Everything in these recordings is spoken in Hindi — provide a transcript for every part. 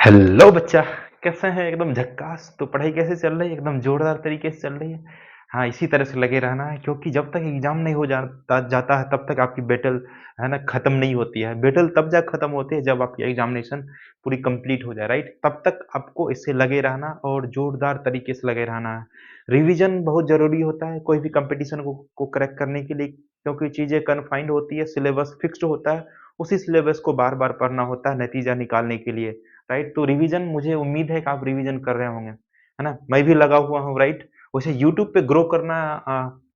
हेलो बच्चा, कैसे हैं? एकदम झक्कास। तो पढ़ाई कैसे चल रही है? एकदम जोरदार तरीके से चल रही है। हाँ, इसी तरह से लगे रहना है, क्योंकि जब तक एग्जाम नहीं हो जाता है तब तक आपकी बैटल है ना खत्म नहीं होती है। बैटल तब जा खत्म होती है जब आपकी एग्जामिनेशन पूरी कंप्लीट हो जाए, राइट? तब तक आपको इससे लगे रहना और जोरदार तरीके से लगे रहना है। रिवीजन बहुत जरूरी होता है कोई भी कंपटीशन को क्रैक करने के लिए, क्योंकि चीजें कन्फाइंड होती है, सिलेबस फिक्स्ड होता है। उसी सिलेबस को बार बार पढ़ना होता है नतीजा निकालने के लिए, राइट? तो रिवीजन, मुझे उम्मीद है कि आप रिवीजन कर रहे होंगे, है ना? मैं भी लगा हुआ हूँ, राइट? वैसे यूट्यूब पे ग्रो करना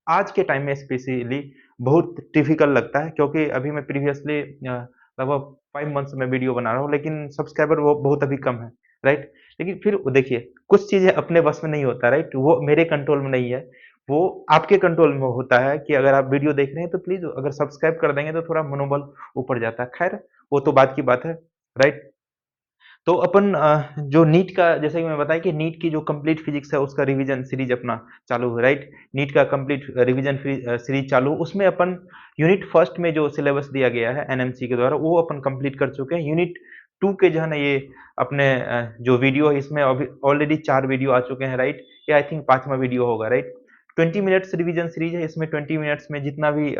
आज के टाइम में स्पेशली बहुत डिफिकल्ट लगता है, क्योंकि अभी मैं प्रीवियसली लगभग 5 मंथ से मैं वीडियो बना रहा हूँ, लेकिन सब्सक्राइबर वो बहुत अभी कम है, राइट? लेकिन फिर देखिए, कुछ चीज़ें अपने बस में नहीं होता, राइट? वो मेरे कंट्रोल में नहीं है, वो आपके कंट्रोल में होता है कि अगर आप वीडियो देख रहे हैं तो प्लीज़ अगर सब्सक्राइब कर देंगे तो थोड़ा मनोबल ऊपर जाता है। खैर, वो तो बात की बात है, राइट? तो अपन जो नीट का, जैसे कि मैं बताया कि नीट की जो कंप्लीट फिजिक्स है उसका रिवीजन सीरीज अपना चालू है, राइट? नीट का कंप्लीट रिवीजन सीरीज चालू, उसमें अपन यूनिट फर्स्ट में जो सिलेबस दिया गया है एनएमसी के द्वारा वो अपन कंप्लीट कर चुके हैं। यूनिट टू के जो है ना ये अपने जो वीडियो है इसमें अभी ऑलरेडी 4 वीडियो आ चुके हैं, राइट? ये आई थिंक 5वां वीडियो होगा, राइट? 20 मिनट्स रिवीजन सीरीज है, इसमें 20 मिनट्स में जितना भी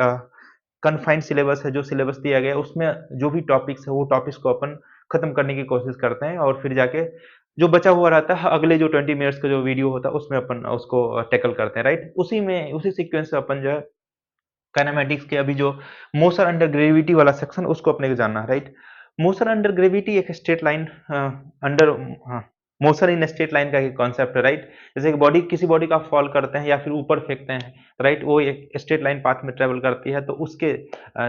कन्फाइंड सिलेबस है, जो सिलेबस दिया गया है उसमें जो भी टॉपिक्स है वो टॉपिक्स को अपन खत्म करने की कोशिश करते हैं, और फिर जाके जो बचा हुआ रहता है अगले जो 20 मिनट्स का जो वीडियो होता है उसमें अपन उसको टैकल करते हैं, राइट? उसी में उसी सीक्वेंस से अपन जो है काइनेमेटिक्स के अभी जो मोशन अंडर ग्रेविटी वाला सेक्शन उसको अपने को जानना है, राइट? मोशन अंडर ग्रेविटी एक स्ट्रेट लाइन अंडर, हाँ, मोशन इन स्ट्रेट लाइन का एक कॉन्सेप्ट है, राइट? जैसे कि बॉडी, किसी बॉडी का फॉल करते हैं या फिर ऊपर फेंकते हैं, राइट? वो एक स्ट्रेट लाइन पाथ में ट्रेवल करती है, तो उसके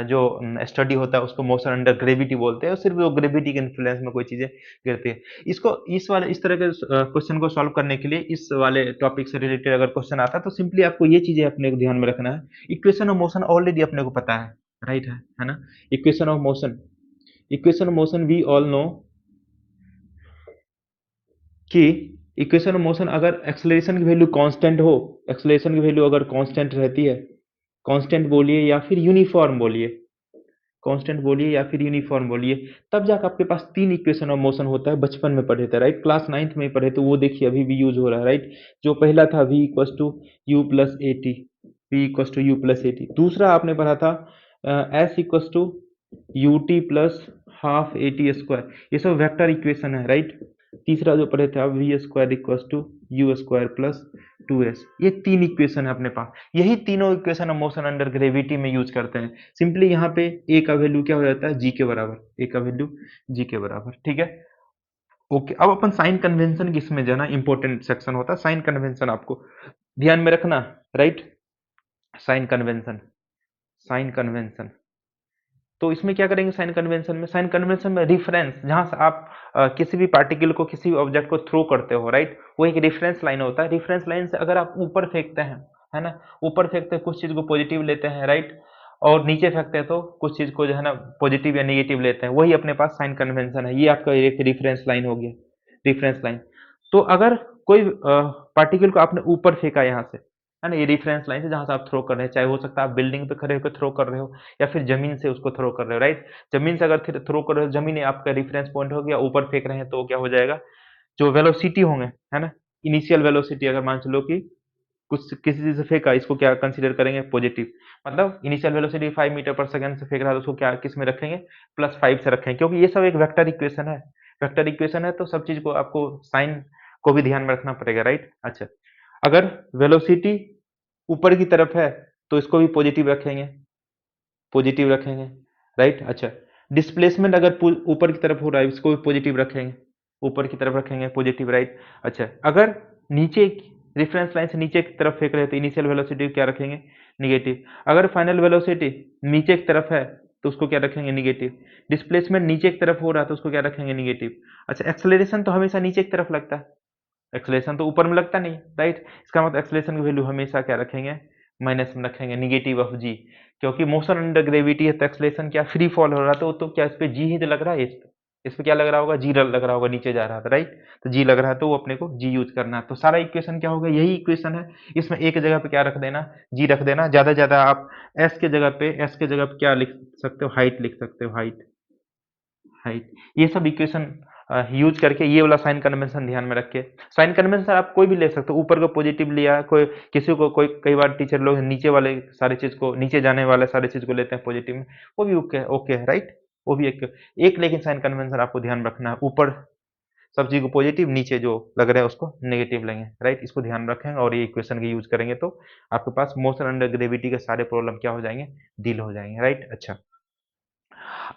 जो स्टडी होता है उसको मोशन अंडर ग्रेविटी बोलते हैं, और सिर्फ वो ग्रेविटी के इन्फ्लुएंस में कोई चीजें गिरती है। इसको इस तरह के क्वेश्चन को सॉल्व करने के लिए इस वाले टॉपिक से रिलेटेड अगर क्वेश्चन आता है तो सिंपली आपको ये चीजें अपने को ध्यान में रखना है। इक्वेशन ऑफ मोशन ऑलरेडी अपने को पता है, राइट? है ना? Equation of motion, equation of motion we all know कि इक्वेशन ऑफ मोशन अगर एक्सेलरेशन की वैल्यू कांस्टेंट हो, एक्सेलरेशन की वैल्यू अगर कांस्टेंट रहती है, कांस्टेंट बोलिए या फिर यूनिफॉर्म बोलिए, कांस्टेंट बोलिए या फिर यूनिफॉर्म बोलिए, तब जाकर आपके पास 3 इक्वेशन ऑफ मोशन होता है। बचपन में पढ़े थे, राइट? क्लास 9th में पढ़े तो वो देखिए अभी भी यूज हो रहा है, राइट? जो पहला था v equals to u plus a t, v equals to u plus a t. दूसरा आपने पढ़ा था s equals to u t plus half a t square, ये सब वेक्टर इक्वेशन है, राइट? तीसरा जो पढ़े थे आप v square equals to u square plus 2s, ये 3 इक्वेशन है अपने पास। यही तीनों इक्वेशन हम मोशन अंडर ग्रेविटी में यूज करते हैं। सिंपली यहाँ पे ए का वैल्यू क्या हो जाता है, जी के बराबर, ए का वैल्यू जी के बराबर, ठीक है? ओके, अब अपन साइन कन्वेंशन की इसमें जो है ना इंपॉर्टेंट सेक्शन होता है, साइन कन्वेंशन आपको ध्यान में रखना, right? Sign convention, sign convention, तो इसमें क्या करेंगे साइन कन्वेंशन में? साइन कन्वेंशन में रिफरेंस, जहां से आप किसी भी पार्टिकल को, किसी भी ऑब्जेक्ट को थ्रो करते हो, राइट? वो एक रेफरेंस लाइन होता है। रेफरेंस लाइन से अगर आप ऊपर फेंकते हैं, है ना, ऊपर फेंकते हैं कुछ चीज को पॉजिटिव लेते हैं, राइट? और नीचे फेंकते हैं तो कुछ चीज को जो है ना पॉजिटिव या नेगेटिव लेते हैं, वही अपने पास साइन कन्वेंशन है। ये आपका एक रेफरेंस लाइन हो गया, रेफरेंस लाइन। तो अगर कोई पार्टिकल को आपने ऊपर फेंका यहाँ से, है ना, ये रेफरेंस लाइन से जहां से आप थ्रो कर रहे हैं, चाहे हो सकता है आप बिल्डिंग पे खड़े होकर थ्रो कर रहे हो या फिर जमीन से उसको थ्रो कर रहे हो, राइट? जमीन से अगर थ्रो कर रहे हो, जमीन आपका रेफरेंस पॉइंट हो गया, ऊपर फेंक रहे हैं तो क्या हो जाएगा, जो वेलोसिटी होंगे, है ना, इनिशियल वेलोसिटी, अगर मान चलो कि कुछ किसी चीज से फेंका, इसको क्या कंसीडर करेंगे, पॉजिटिव। मतलब इनिशियल वेलोसिटी 5 मीटर पर सेकंड से फेंक रहा है तो उसको क्या किस में रखेंगे, +5 से रखेंगे, क्योंकि ये सब एक वेक्टर इक्वेशन है। वेक्टर इक्वेशन है तो सब चीज को आपको साइन को भी ध्यान में रखना पड़ेगा, राइट? अच्छा, अगर वेलोसिटी ऊपर की तरफ है तो इसको भी पॉजिटिव रखेंगे, पॉजिटिव रखेंगे, राइट? अच्छा, डिस्प्लेसमेंट अगर ऊपर की तरफ हो रहा है इसको भी पॉजिटिव रखेंगे, ऊपर की तरफ रखेंगे पॉजिटिव, राइट? अच्छा, अगर नीचे रेफरेंस लाइन से नीचे की तरफ फेंक रहे हैं तो इनिशियल वेलोसिटी क्या रखेंगे, निगेटिव। अगर फाइनल वेलोसिटी नीचे की तरफ है तो उसको क्या रखेंगे, निगेटिव। डिस्प्लेसमेंट नीचे की तरफ हो रहा है तो उसको क्या रखेंगे, निगेटिव। अच्छा, एक्सेलरेशन तो हमेशा नीचे की तरफ लगता है, एक्सेलरेशन तो ऊपर में लगता नहीं, राइट? इसका मतलब एक्सेलरेशन की वैल्यू हमेशा क्या रखेंगे, माइनस में रखेंगे, निगेटिव ऑफ जी। क्योंकि मोशन अंडर ग्रेविटी है तो एक्सेलरेशन क्या फ्री फॉल हो रहा था, तो क्या इस पे जी ही तो लग रहा है, इस पे क्या लग रहा होगा, जी लग रहा होगा, नीचे जा रहा था, राइट? तो जी लग रहा है तो वो अपने को जी यूज करना है। तो सारा इक्वेशन क्या होगा, यही इक्वेशन है। इसमें एक जगह पे क्या रख देना, जी रख देना। ज्यादा ज्यादा आप एस के जगह पे क्या लिख सकते हो, हाइट लिख सकते हो, हाइट, हाइट। ये सब इक्वेशन यूज करके ये वाला साइन कन्वेंशन ध्यान में रख के, साइन कन्वेंशन आप कोई भी ले सकते हो, ऊपर का पॉजिटिव लिया, कोई किसी को कोई कई बार टीचर लोग नीचे वाले सारे चीज को, नीचे जाने वाले सारे चीज को लेते हैं पॉजिटिव में, वो भी ओके ओके है राइट, वो भी एक लेकिन साइन कन्वेंशन आपको ध्यान रखना है, ऊपर सब चीज को पॉजिटिव, नीचे जो लग रहा है उसको नेगेटिव लेंगे राइट, इसको ध्यान रखेंगे और ये इक्वेशन के यूज करेंगे तो आपके पास मोशन अंडर ग्रेविटी के सारे प्रॉब्लम क्या हो जाएंगे, डील हो जाएंगे राइट। अच्छा,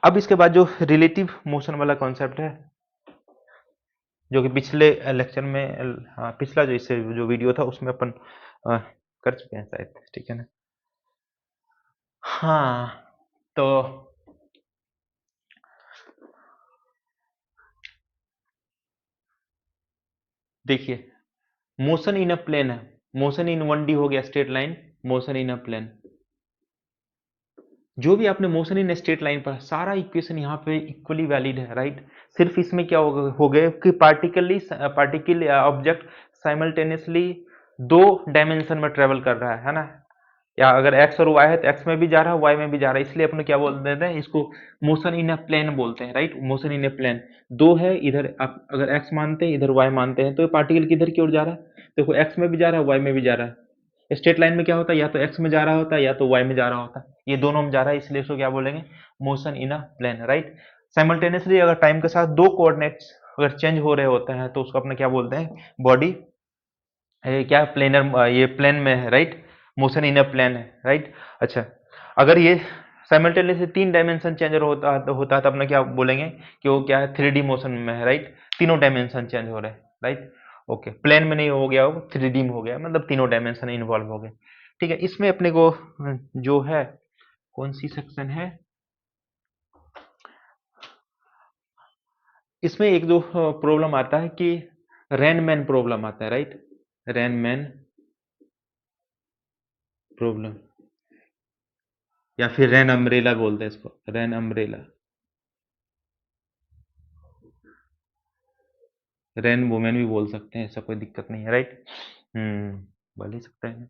अब इसके बाद जो रिलेटिव मोशन वाला कॉन्सेप्ट है, जो कि पिछले लेक्चर में, हाँ पिछला जो इससे जो वीडियो था उसमें अपन कर चुके हैं शायद, ठीक है ना। हाँ तो देखिए, मोशन इन अ प्लेन है, मोशन इन 1D हो गया straight line, motion in a plane, जो भी आपने मोशन इन स्ट्रेट लाइन पर सारा इक्वेशन यहाँ पे इक्वली वैलिड है राइट। सिर्फ इसमें क्या हो गए कि पार्टिकल ऑब्जेक्ट साइमल्टेनियसली दो डायमेंशन में ट्रेवल कर रहा है ना, या अगर एक्स और वाई है तो एक्स में भी जा रहा है, वाई में भी जा रहा है, इसलिए अपने क्या बोल देते हैं इसको, मोशन इन ए प्लेन बोलते हैं right. Motion in a plane दो है, इधर आप अगर एक्स मानते हैं इधर वाई मानते हैं, तो ये पार्टिकल किधर की ओर जा रहा है, देखो एक्स में भी जा रहा है वाई में भी जा रहा है। स्ट्रेट लाइन में क्या होता है, या तो एक्स में जा रहा होता है या तो वाई में जा रहा होता है, ये दोनों में जा रहा है, इसलिए इसको क्या बोलेंगे, motion in a plane right. Simultaneously अगर टाइम के साथ दो कोऑर्डिनेट्स अगर चेंज हो रहे होते हैं तो उसको अपने क्या बोलते हैं, बॉडी क्या प्लेनर, ये प्लेन में है right, motion in a plane है राइट। अच्छा, अगर ये साइमल्टेनियसली तीन डायमेंशन चेंज होता है तो अपने क्या बोलेंगे कि वो क्या है, 3D मोशन में है राइट, तीनों डायमेंशन चेंज हो रहे हैं राइट। ओके, प्लेन में नहीं हो गया, वो 3D में हो गया, मतलब तीनों डायमेंशन इन्वॉल्व हो गए, ठीक है। इसमें अपने को जो है, कौन सी सेक्शन है इसमें, एक दो प्रॉब्लम आता है कि रैनमैन प्रॉब्लम आता है राइट, रैनमैन प्रॉब्लम, या फिर रैन अम्ब्रेला बोलते हैं इसको, रैन अम्ब्रेला, रैन वुमेन भी बोल सकते हैं, ऐसा कोई दिक्कत नहीं है राइट। बोल ही सकते हैं।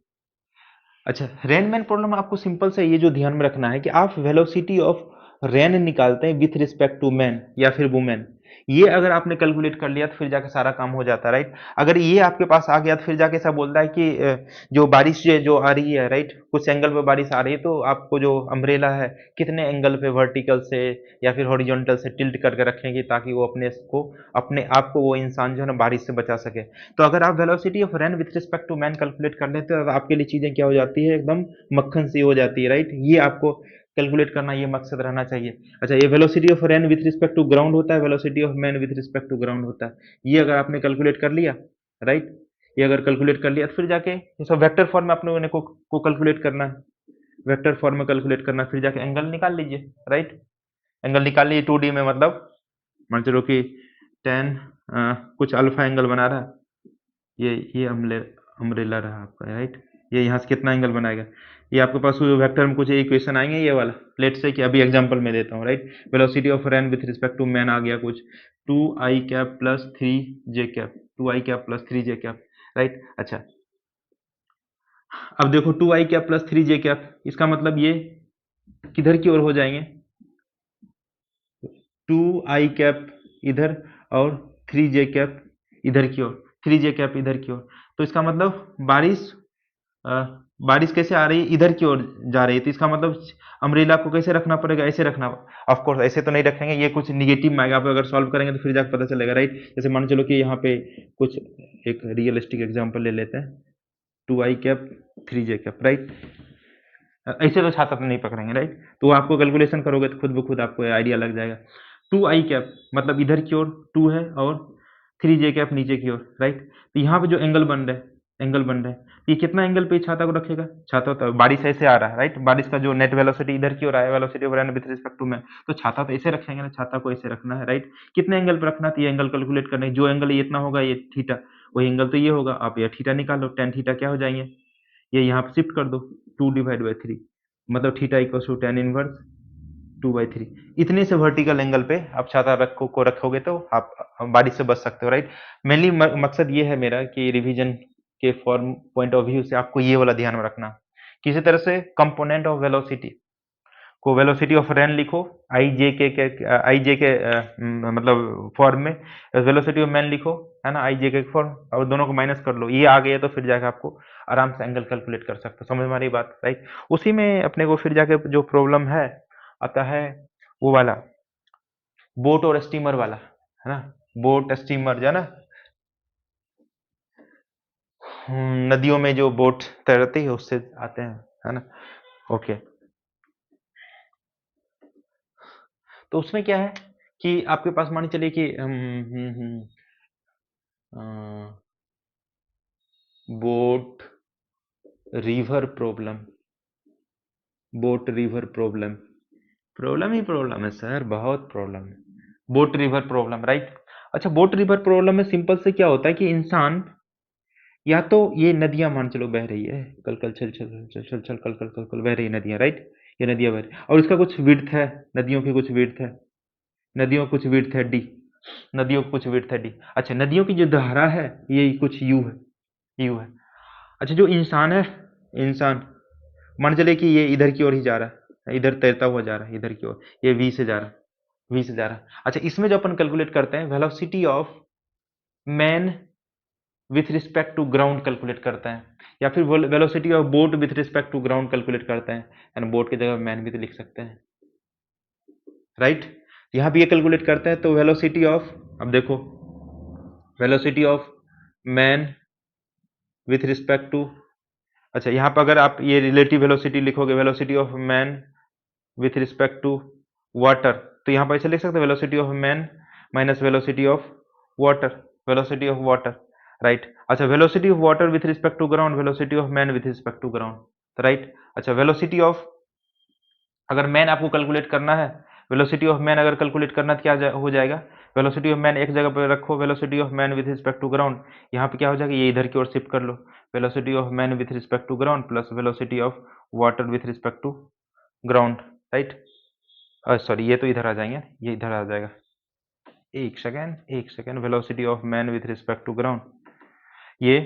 अच्छा, रेनमैन प्रॉब्लम आपको सिंपल से ये जो ध्यान में रखना है कि आप वेलोसिटी ऑफ रेन निकालते हैं विथ रिस्पेक्ट टू मैन या फिर वुमेन, ये अगर आपने कैलकुलेट कर लिया तो फिर जाके सारा काम हो जाता है राइट। अगर ये आपके पास आ गया तो फिर जाके ऐसा बोलता है कि जो बारिश जो आ रही है राइट, कुछ एंगल पे बारिश आ रही है तो आपको जो अम्ब्रेला है कितने एंगल पे वर्टिकल से या फिर हॉरिजॉन्टल से टिल्ट करके रखेंगे ताकि वो अपने आप को वो इंसान जो है ना बारिश से बचा सके। तो अगर आप velocity of rain with respect to man calculate कर लेते हो तो आपके लिए चीजें क्या हो जाती है, एकदम मक्खन सी हो जाती है राइट। ये आपको कैलकुलेट करना, ये मकसद रहना चाहिए। अच्छा, ये velocity of rain with respect to ground होता है, velocity of man with respect to ground होता है, ये अगर आपने कैलकुलेट कर लिया राइट, ये अगर कैलकुलेट कर लिया तो फिर जाके ये सब वेक्टर फॉर्म में अपने को कैलकुलेट करना है, वेक्टर फॉर्म में कैलकुलेट करना, फिर जाके एंगल निकाल लीजिए राइट। एंगल निकाल लीजिए 2D में, मतलब मान चलो कि टेन कुछ अल्फा एंगल बना रहा है, ये अम्ब्रेला रहा आपका राइट, ये यहाँ से कितना एंगल बनाएगा, ये आपके पास वेक्टर में कुछ इक्वेशन आएंगे ये वाला, लेट से कि अभी एग्जांपल में देता हूँ right. Velocity of rain with respect to man आ गया कुछ 2i cap plus 3j cap, 2i cap plus 3j cap right. अच्छा, अब देखो 2i cap plus 3j cap, इसका मतलब ये किधर की ओर हो जाएंगे, 2i कैप इधर और 3j कैप इधर की ओर, 3j कैप इधर की ओर, तो इसका मतलब अ, बारिश कैसे आ रही है, इधर की ओर जा रही है, तो इसका मतलब अम्ब्रेला को कैसे रखना पड़ेगा, ऐसे रखना। ऑफ कोर्स ऐसे तो नहीं रखेंगे, ये कुछ निगेटिव में आएगा, आप अगर सॉल्व करेंगे तो फिर जाकर पता चलेगा राइट। जैसे मान चलो कि यहाँ पे कुछ एक रियलिस्टिक एग्जांपल ले लेते हैं, 2i cap 3j cap right, ऐसे तो छाता तो नहीं पकड़ेंगे राइट, तो आपको कैलकुलेशन करोगे तो खुद ब खुद आपको आइडिया लग जाएगा। 2i कैप मतलब इधर की ओर 2 है और 3j कैप नीचे की ओर राइट, तो यहाँ पे जो एंगल बन रहे हैं, ये कितना एंगल पे छाता को रखेगा, छाता तो बारिश ऐसे आ रहा है राइट, बारिश का जो नेट वेलोसिटी इधर की ओर आया, velocity of rain with respect to man, तो छाता तो ऐसे रखेंगे ना, छाता को ऐसे रखना है राइट। कितने एंगल पे रखना, तो ये एंगल कैलकुलेट करने, जो एंगल ये इतना होगा ये थीटा, वही एंगल तो ये होगा, आप ये थीटा निकालो, टेन थीटा क्या हो जाएंगे, ये यहाँ पे शिफ्ट कर दो 2/3, मतलब theta equal to tan inverse 2/3, इतने से वर्टिकल एंगल पे आप छाता रखोगे तो आप बारिश से बच सकते हो राइट। मेनली मकसद ये है मेरा कि रिवीजन के फॉर्म पॉइंट ऑफ व्यू से आपको ये वाला ध्यान में रखना, किसी तरह से कंपोनेंट ऑफ वेलोसिटी को वेलोसिटी ऑफ रेन लिखो आई जे के मतलब फॉर्म में, वेलोसिटी ऑफ मैन लिखो, है ना, आई जे के फॉर्म, और दोनों को माइनस कर लो, ये आ गया तो फिर जाके आपको आराम से एंगल कैलकुलेट कर सकते हो। समझ में आ रही बात, राइट। उसी में अपने को फिर जाके जो प्रॉब्लम है आता है वो वाला, बोट और स्टीमर वाला, है ना, बोट स्टीमर जो है ना, नदियों में जो बोट तैरती है उससे आते हैं, है ना। ओके, तो उसमें क्या है कि आपके पास मान के चलिए कि boat river problem, boat river problem, problem ही प्रॉब्लम है सर, बहुत प्रॉब्लम है, बोट रिवर प्रॉब्लम, राइट। अच्छा, बोट रिवर प्रॉब्लम में सिंपल से क्या होता है कि इंसान, या तो ये नदियां मान चलो बह रही है, कल कल चल चल चल चल चल कल कल कल कल बह रही है नदियां, राइट, ये नदियां बह रही और इसका कुछ विड्थ है, नदियों की कुछ विड्थ है, नदियों की कुछ विड्थ है डी, नदियों की कुछ विड्थ है डी। अच्छा, नदियों की जो धारा है ये कुछ यू है, यू है। अच्छा, जो इंसान है, इंसान मान चले कि ये इधर की ओर ही जा रहा है, इधर तैरता हुआ जा रहा है इधर की ओर, ये वी से जा रहा है, वी से जा रहा है। अच्छा, इसमें जो अपन कैलकुलेट करते हैं velocity of man with respect to ground calculate करते हैं, या फिर velocity of boat with respect to ground calculate करते हैं, एंड बोट की जगह मैन भी तो लिख सकते हैं, राइट। यहाँ भी ये कैलकुलेट करते हैं तो वेलोसिटी ऑफ, अब देखो, velocity of man with respect to, अच्छा यहाँ पर अगर आप ये रिलेटिव वेलोसिटी लिखोगे, velocity of man with respect to water, तो यहाँ पर ऐसे लिख सकते हैं velocity of man minus velocity of water, velocity of water, right. अच्छा, velocity of water with respect to ground, velocity of man with respect to ground, right. अच्छा, वेलोसिटी ऑफ, अगर मैन आपको कैलकुलेट करना है, वेलोसिटी ऑफ मैन अगर कैलकुलेट करना तो क्या हो जाएगा, वेलोसिटी ऑफ मैन एक जगह पर रखो, velocity of man with respect to ground, यहाँ पे क्या हो जाएगा, ये इधर की ओर शिफ्ट कर लो, velocity of man with respect to ground plus velocity of water with respect to ground, right. Sorry, ये तो इधर आ जाएंगे, ये इधर आ जाएगा, एक सेकेंड एक second, velocity of man with respect to ground, ये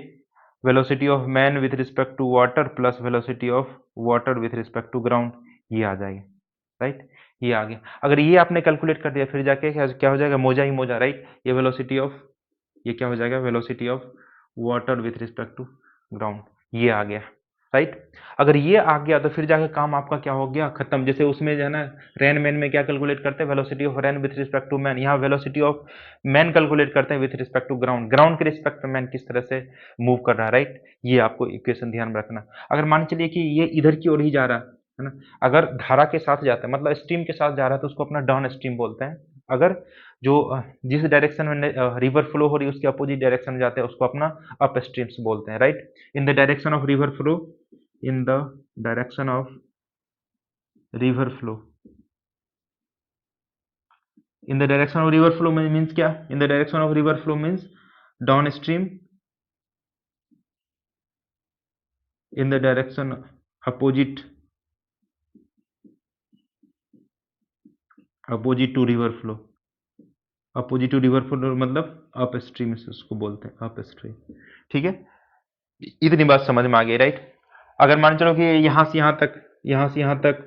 velocity of man with respect to water plus velocity of water with respect to ground, ये आ जाएगा, राइट। ये आ गया, अगर ये आपने कैलकुलेट कर दिया फिर जाके क्या हो जाएगा, मोजा ही मोजा, राइट। ये वेलोसिटी ऑफ, ये क्या हो जाएगा, velocity of water with respect to ground, ये आ गया, राइट। अगर ये आ गया तो फिर जाके काम आपका क्या हो गया, खत्म। जैसे उसमें जो है ना, रेन मैन में क्या कैलकुलेट करते हैं, velocity of rain with respect to man, यहाँ वेलोसिटी ऑफ मैन कैलकुलेट करते हैं with respect to ground, ground के रिस्पेक्ट में मैन किस तरह से मूव कर रहा है, राइट। ये आपको इक्वेशन ध्यान में रखना। अगर मान चलिए कि ये इधर की ओर ही जा रहा है ना, अगर धारा के साथ जाता है मतलब स्ट्रीम के साथ जा रहा है तो उसको अपना डाउन स्ट्रीम बोलते हैं। अगर जो जिस डायरेक्शन में रिवर फ्लो हो रही है उसके अपोजिट डायरेक्शन में जाते हैं उसको अपना अप स्ट्रीम्स बोलते हैं, right. In the direction of river flow, in the direction of river flow, in the direction of river flow means क्या, in the direction of river flow means down stream, in the direction opposite, opposite to river flow, opposite to river flow मतलब अप स्ट्रीम से उसको बोलते हैं, अप स्ट्रीम, ठीक है। इतनी बात समझ में आ गई, राइट। अगर मान चलो कि यहाँ से यहाँ तक, यहाँ से यहाँ तक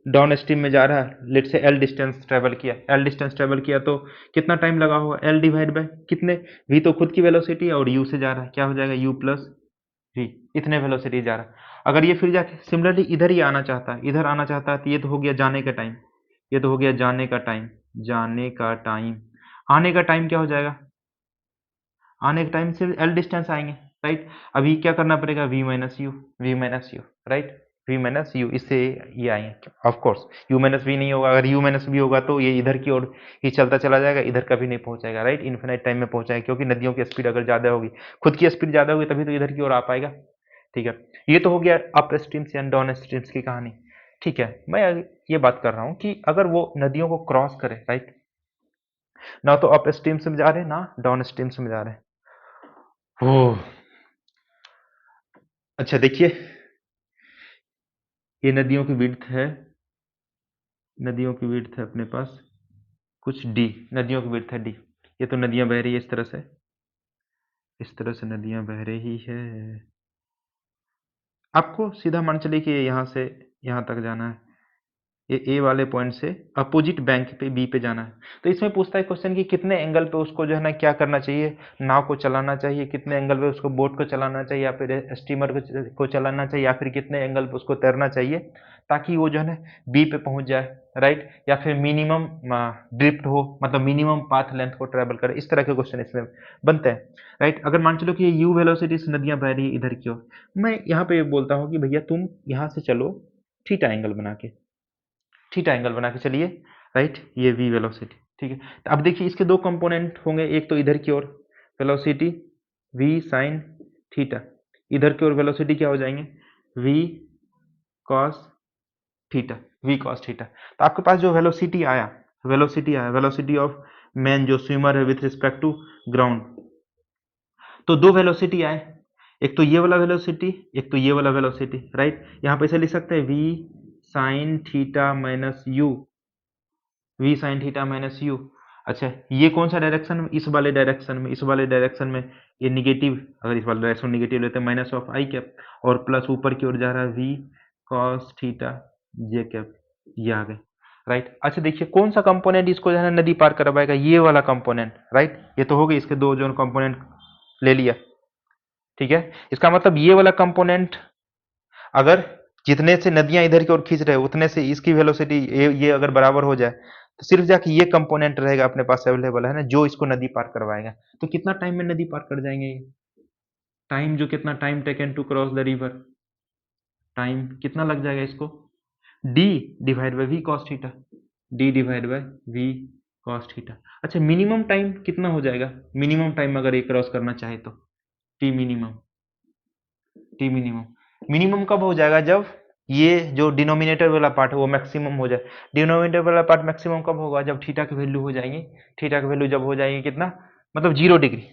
डाउन स्ट्रीम में जा रहा है, लेट से एल डिस्टेंस ट्रेवल किया, एल डिस्टेंस ट्रेवल किया तो कितना टाइम लगा होगा, एल डिवाइड बाय कितने, वी तो खुद की वेलोसिटी है और यू से जा रहा है, क्या हो जाएगा, यू प्लस वी, इतने वेलोसिटी जा रहा है। अगर ये फिर जाके सिमिलरली इधर ही आना चाहता है, इधर आना चाहता है तो ये तो हो गया जाने का टाइम, ये तो हो गया जाने का टाइम, जाने का टाइम, आने का टाइम क्या हो जाएगा, आने के टाइम से एल डिस्टेंस आएंगे, राइट। अभी क्या करना पड़ेगा, v minus u, v minus u, right, v minus u, इससे ये आएंगे, of course u minus v नहीं होगा, अगर यू माइनस वी होगा तो ये इधर की ओर ही चलता चला जाएगा, इधर कभी नहीं पहुंचाएगा, राइट, इन्फिनाइट टाइम में पहुंचाएगा, क्योंकि नदियों की स्पीड अगर ज्यादा होगी, खुद की स्पीड ज्यादा होगी तभी तो इधर की ओर आ पाएगा, ठीक है। ये तो हो गया up streams and down streams की कहानी, ठीक है। मैं ये बात कर रहा हूँ कि अगर वो नदियों को क्रॉस करे, राइट, ना तो अप स्ट्रीम्स में जा रहे हैं ना डाउन स्ट्रीम्स में जा रहे हैं, ओह, अच्छा देखिए, ये नदियों की विड्थ है, नदियों की विड्थ है अपने पास कुछ डी, नदियों की विड्थ है डी, ये तो नदियां बह रही है इस तरह से, इस तरह से नदियां बह रही है, आपको सीधा मान चलिए कि यहाँ से यहाँ तक जाना है, ये ए वाले पॉइंट से अपोजिट बैंक पे बी पे जाना है। तो इसमें पूछता है क्वेश्चन कि कितने एंगल पे उसको जो है ना क्या करना चाहिए, नाव को चलाना चाहिए, कितने एंगल पे उसको बोट को चलाना चाहिए या फिर स्टीमर को चलाना चाहिए, या फिर कितने एंगल पे उसको तैरना चाहिए ताकि वो जो है ना बी पे पहुंच जाए, राइट, या फिर मिनिमम ड्रिफ्ट हो, मतलब मिनिमम पाथ लेंथ को ट्रेवल करे। इस तरह के क्वेश्चन इसमें बनते हैं, राइट। अगर मान चलो कि ये यू वेलोसिटी से नदियां बह रही है इधर की ओर, मैं यहाँ पे बोलता हूँ कि भैया तुम यहाँ से चलो थीटा एंगल बना के, थीटा एंगल बना के चलिए, राइट, ये v वेलोसिटी, ठीक है। तो अब देखिए इसके दो कंपोनेंट होंगे, एक तो इधर की ओर वेलोसिटी v साइन थीटा, इधर की ओर वेलोसिटी क्या हो जाएंगे v cos theta, v cos theta. तो आपके पास जो वेलोसिटी आया, वेलोसिटी ऑफ मैन जो स्विमर है विथ रिस्पेक्ट टू ग्राउंड, तो दो वेलोसिटी आए, एक तो ये वाला वेलोसिटी, एक तो ये वाला वेलोसिटी, राइट। यहाँ पे ऐसे लिख सकते हैं v sine theta minus you, v sine theta minus you. अच्छा, ये कौन सा डायरेक्शन में, इस वाले डायरेक्शन में, इस वाले डायरेक्शन में ये निगेटिव, अगर इस वाले डायरेक्शन निगेटिव लेते हैं माइनस ऑफ आई कैप, और प्लस ऊपर की ओर जा रहा है v cos थीटा जे कैप, ये आ गए, राइट। अच्छा देखिए कौन सा कंपोनेंट इसको जो है नदी पार करवाएगा, ये वाला कंपोनेंट, राइट। ये तो हो गई इसके दो जो कंपोनेंट ले लिया, ठीक है। इसका मतलब ये वाला कंपोनेंट अगर जितने से नदियां इधर की ओर खींच रहे हैं उतने से इसकी वेलोसिटी ये अगर बराबर हो जाए तो सिर्फ जाके ये कंपोनेंट रहेगा अपने पास अवेलेबल, है ना, जो इसको नदी पार करवाएगा। तो कितना टाइम में नदी पार कर जाएंगे ये, टाइम जो कितना time taken to cross the river, time कितना लग जाएगा इसको, d divide by v cos theta, d divide by v cos theta. अच्छा मिनिमम टाइम कितना हो जाएगा, मिनिमम टाइम अगर ये क्रॉस करना चाहे तो T minimum, T minimum, minimum कब हो जाएगा, जब ये जो डिनोमिनेटर वाला पार्ट है वो मैक्सिमम हो जाए। डिनोमिनेटर वाला पार्ट मैक्सिमम कब होगा, जब थीटा की वैल्यू हो जाएंगे, थीटा की वैल्यू जब हो जाएगी कितना, मतलब 0 डिग्री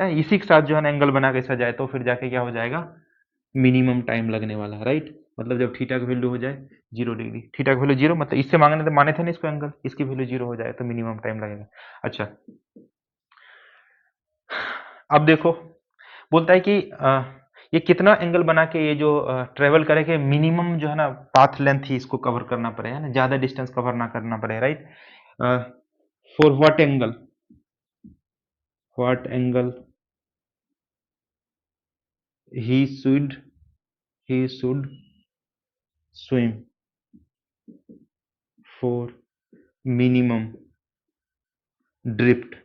है, इसी के साथ जो है ना एंगल बना के सजाए तो फिर जाके क्या हो जाएगा, मिनिमम टाइम लगने वाला है, राइट। मतलब जब थीटा की वैल्यू हो जाए 0 डिग्री, थीटा की वैल्यू 0, मतलब इससे माने थे ना इसको एंगल, इसकी वैल्यू 0 हो जाए तो मिनिमम टाइम लगेगा। अच्छा अब देखो बोलता है कि ये कितना एंगल बना के ये जो ट्रेवल करेंगे, मिनिमम जो है ना पाथ लेंथ ही इसको कवर करना पड़ेगा ना, ज्यादा डिस्टेंस कवर ना करना पड़े, right. For what angle he should he should swim for minimum drift.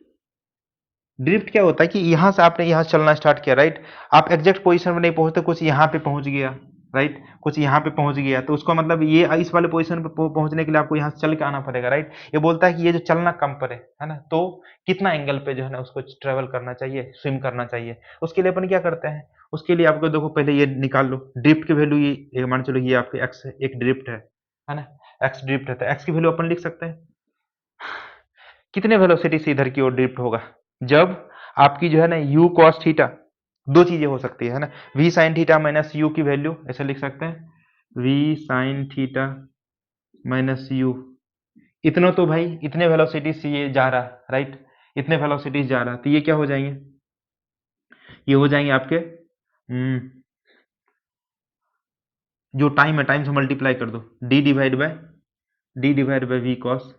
Drift क्या होता है कि यहां से आपने यहां चलना स्टार्ट किया, राइट, आप एग्जैक्ट पोजीशन में नहीं पहुंचते, कुछ यहां पे पहुंच गया, राइट, कुछ यहां पे पहुंच गया, तो उसका मतलब ये इस वाले पोजीशन पे पहुंचने के लिए आपको यहां से चल के आना पड़ेगा, राइट। ये बोलता है कि ये जो चलना कम पड़े, है ना, तो कितना एंगल पे जो है ना उसको ट्रेवल करना चाहिए, स्विम करना चाहिए। उसके लिए अपन क्या करते हैं, उसके लिए आपको देखो पहले ये निकाल लो, ड्रिफ्ट की वैल्यू ये मान चलो ये आपके एक्स एक ड्रिफ्ट है ना, एक्स ड्रिफ्ट है, तो एक्स की वैल्यू अपन लिख सकते हैं कितने वेलोसिटी से इधर की ओर ड्रिफ्ट होगा, जब आपकी जो है ना u cos थीटा, दो चीजें हो सकती है ना, v sin theta minus u की वैल्यू ऐसे लिख सकते हैं v sin theta minus u, इतना तो भाई इतने वेलोसिटी से ये जा रहा, राइट, इतने वेलोसिटी जा रहा, तो ये क्या हो जाएंगे, ये हो जाएंगे आपके जो टाइम है, टाइम से मल्टीप्लाई कर दो, d divide by v cos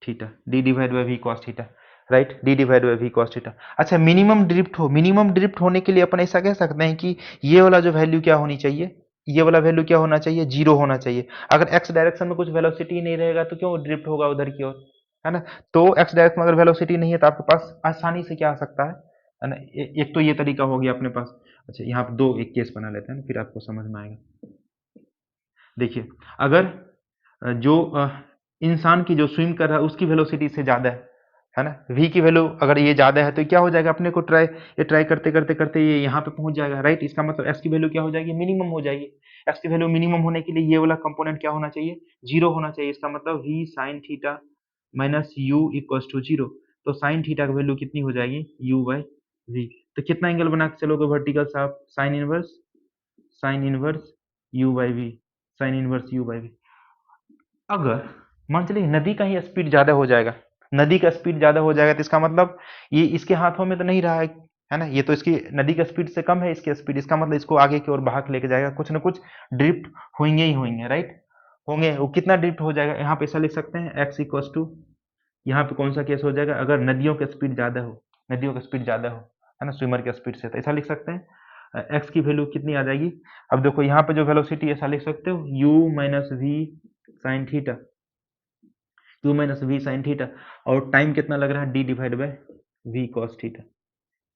theta, d divide by v cos theta, right, d divide by v cos theta. अच्छा मिनिमम ड्रिफ्ट हो, मिनिमम ड्रिफ्ट होने के लिए अपन ऐसा कह सकते हैं कि ये वाला जो वैल्यू क्या होनी चाहिए, ये वाला वैल्यू क्या होना चाहिए, 0 होना चाहिए। अगर x डायरेक्शन में कुछ वेलोसिटी नहीं रहेगा तो क्यों ड्रिफ्ट होगा उधर की ओर, है ना। तो x डायरेक्शन में अगर वेलोसिटी नहीं है तो आपके पास आसानी से क्या आ सकता है ना, एक तो ये तरीका हो गया अपने पास। अच्छा यहाँ पे दो एक केस बना लेते हैं फिर आपको समझ में आएगा। देखिए अगर जो इंसान की जो स्विम कर रहा है उसकी वेलोसिटी से ज्यादा है ना, v की वैल्यू अगर ये ज्यादा है तो क्या हो जाएगा अपने को ट्राई करते करते करते ये यहाँ पे पहुंच जाएगा, राइट। इसका मतलब x की वैल्यू क्या हो जाएगी, मिनिमम हो जाएगी। x की वैल्यू मिनिमम होने के लिए ये वाला कंपोनेंट क्या होना चाहिए, 0 होना चाहिए। इसका मतलब v sin theta minus u equals to 0, तो sin थीटा की वैल्यू कितनी हो जाएगी, u बाई v। तो कितना एंगल बना के चलोगे वर्टिकल साहब, sine inverse u by v, sine inverse u by v। अगर मान चलिए नदी का ही स्पीड ज्यादा हो जाएगा, नदी का स्पीड ज्यादा हो जाएगा तो इसका मतलब ये इसके हाथों में तो नहीं रहा है ना, ये तो इसकी नदी का स्पीड से कम है इसकी स्पीड, इसका मतलब इसको आगे की ओर बहा के लेके जाएगा, कुछ ना कुछ ड्रिफ्ट होंगे ही होंगे, राइट, होंगे, वो कितना ड्रिफ्ट हो जाएगा, यहाँ पे ऐसा लिख सकते हैं x इक्वल्स टू, यहाँ पे कौन सा केस हो जाएगा, अगर नदियों की स्पीड ज़्यादा हो, नदियों की स्पीड ज़्यादा हो, है ना, स्विमर की स्पीड से, तो ऐसा लिख सकते हैं x की वैल्यू कितनी आ जाएगी। अब देखो यहाँ पे जो वेलोसिटी ऐसा लिख सकते हो u minus V sine theta, u minus V sine theta, और टाइम कितना लग रहा है, d divide by v cos theta,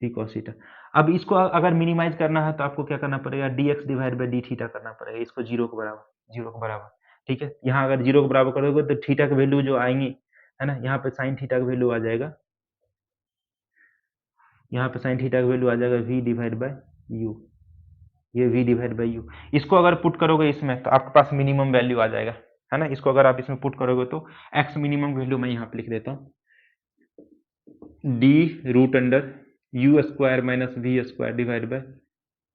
v cos theta. अब इसको अगर मिनिमाइज करना है तो आपको क्या करना पड़ेगा, dx divide by D theta करना पड़ेगा, इसको जीरो के बराबर, जीरो के बराबर, ठीक है। यहाँ अगर जीरो के बराबर करोगे तो थीटा की वैल्यू जो आएंगी, है ना, यहाँ पे साइन थीटा की वैल्यू आ जाएगा, यहाँ पे साइन थीटा का वैल्यू आ जाएगा v डिवाइड बाय यू, ये v डिवाइड बाय यू। इसको अगर पुट करोगे इसमें तो आपके पास मिनिमम वैल्यू आ जाएगा, है ना। इसको अगर आप इसमें पुट करोगे तो x मिनिमम वैल्यू मैं यहाँ पे लिख देता हूँ, d root under u square minus v square divide by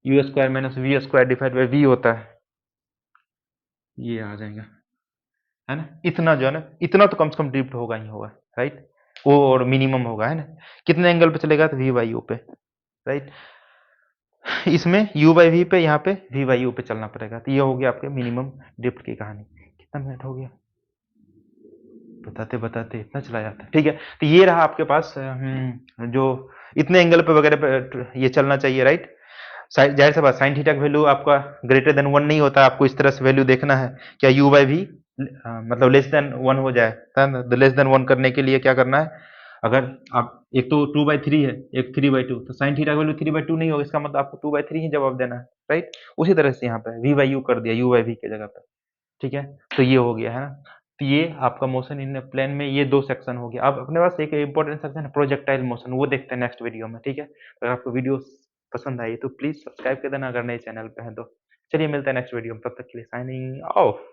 u square minus v square divide by v होता है, ये आ जाएगा, है ना। इतना जो है ना, इतना तो कम से कम ड्रिफ्ट होगा ही होगा, राइट, वो और मिनिमम होगा, है ना। कितने एंगल पे चलेगा, तो वी बाई यू पे, राइट। इसमें u बाई वी पे, यहाँ पे v बाई यू पे चलना पड़ेगा, तो ये हो गया आपके मिनिमम ड्रिफ्ट की कहानी। कितना मिनट हो गया, बताते बताते इतना चला जाता है, ठीक है। तो ये रहा आपके पास जो इतने एंगल पे वगैरह पे ये चलना चाहिए, राइट। जाहिर सी बात साइन थीटा का वैल्यू आपका ग्रेटर देन 1 नहीं होता, आपको इस तरह से वैल्यू देखना है, क्या u बाई वी मतलब लेस देन 1 हो जाए, तो लेस देन 1 करने के लिए क्या करना है, अगर आप एक तो 2/3 है, एक 3/2, तो साइन थीटा का वैल्यू 3/2 नहीं होगा, इसका मतलब आपको 2/3 ही जवाब देना है, राइट। उसी तरह से यहाँ पे v बाई यू कर दिया, u बाई वी की जगह पे, ठीक है। तो ये हो गया, है ना। तो ये आपका मोशन इन प्लेन में ये दो सेक्शन हो गया। अब अपने पास एक इंपॉर्टेंट सेक्शन है प्रोजेक्टाइल मोशन, वो देखते हैं नेक्स्ट वीडियो में, ठीक है। अगर आपको वीडियो पसंद आई तो प्लीज सब्सक्राइब कर देना, अगर नए चैनल पे हैं तो। चलिए मिलते हैं नेक्स्ट वीडियो में, तब तक के लिए साइनिंग ऑफ।